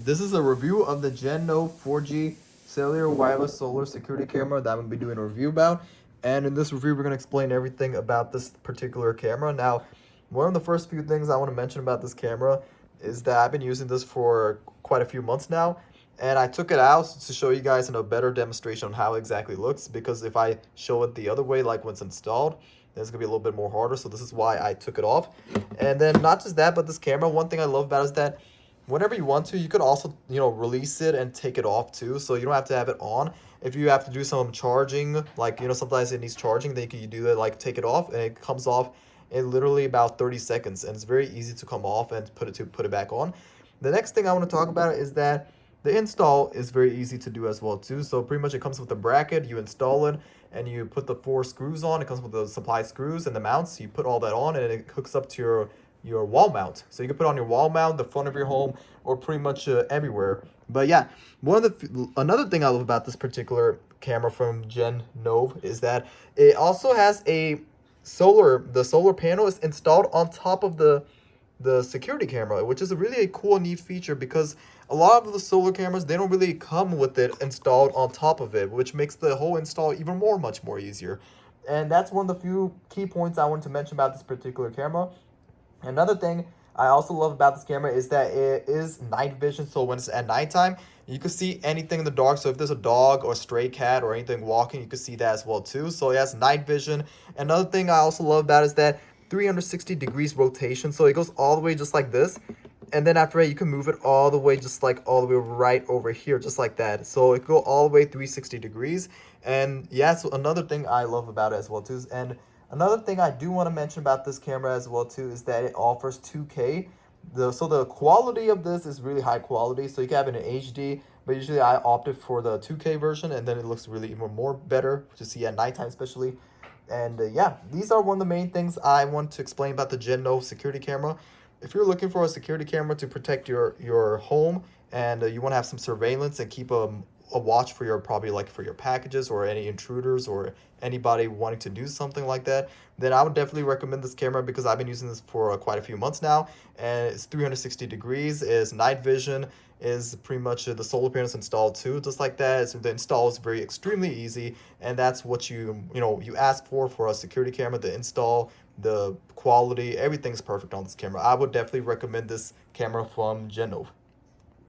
This is a review of the Jennov 4G cellular wireless solar security camera that I'm going to be doing a review about. And in this review, we're going to explain everything about this particular camera. Now, one of the first few things I want to mention about this camera is that I've been using this for quite a few months now. And I took it out to show you guys in a better demonstration on how it exactly looks. Because if I show it the other way, like when it's installed, then it's going to be a little bit more harder. So this is why I took it off. And then not just that, but this camera, one thing I love about it is that whenever you want to, you could also, release it and take it off too. So you don't have to have it on. If you have to do some charging, like, sometimes it needs charging, then you can do it, like take it off, and it comes off in literally about 30 seconds. And it's very easy to come off and put it back on. The next thing I want to talk about is that the install is very easy to do as well too. So pretty much it comes with a bracket, you install it, and you put the 4 screws on. It comes with the supply screws and the mounts. You put all that on, and it hooks up to your wall mount. So you can put on your wall mount, the front of your home, or pretty much everywhere. But yeah, another thing I love about this particular camera from Jennov is that it also has the solar panel is installed on top of the security camera, which is a cool, neat feature, because a lot of the solar cameras, they don't really come with it installed on top of it, which makes the whole install even much more easier. And that's one of the few key points I wanted to mention about this particular camera. Another thing I also love about this camera is that it is night vision. So when it's at nighttime, you can see anything in the dark. So if there's a dog or a stray cat or anything walking, you can see that as well too. So it has night vision. Another thing I also love about it is that 360 degrees rotation. So it goes all the way just like this. And then after that, you can move it all the way, just like all the way right over here, just like that. So it go all the way 360 degrees. And yeah, so another thing I love about it as well too. And another thing I do want to mention about this camera as well too is that it offers 2K. So the quality of this is really high quality. So you can have it in HD, but usually I opted for the 2K version, and then it looks really even more better to see at nighttime especially. And yeah, these are one of the main things I want to explain about the Jennov security camera. If you're looking for a security camera to protect your home, and you want to have some surveillance and keep a watch for probably like for your packages or any intruders or anybody wanting to do something like that, then I would definitely recommend this camera, because I've been using this for quite a few months now, and it's 360 degrees, is night vision, is pretty much the solar panels installed too, just like that. So the install is extremely easy, and that's what you ask for a security camera. The install, the quality, everything's perfect on this camera. I would definitely recommend this camera from Jennov.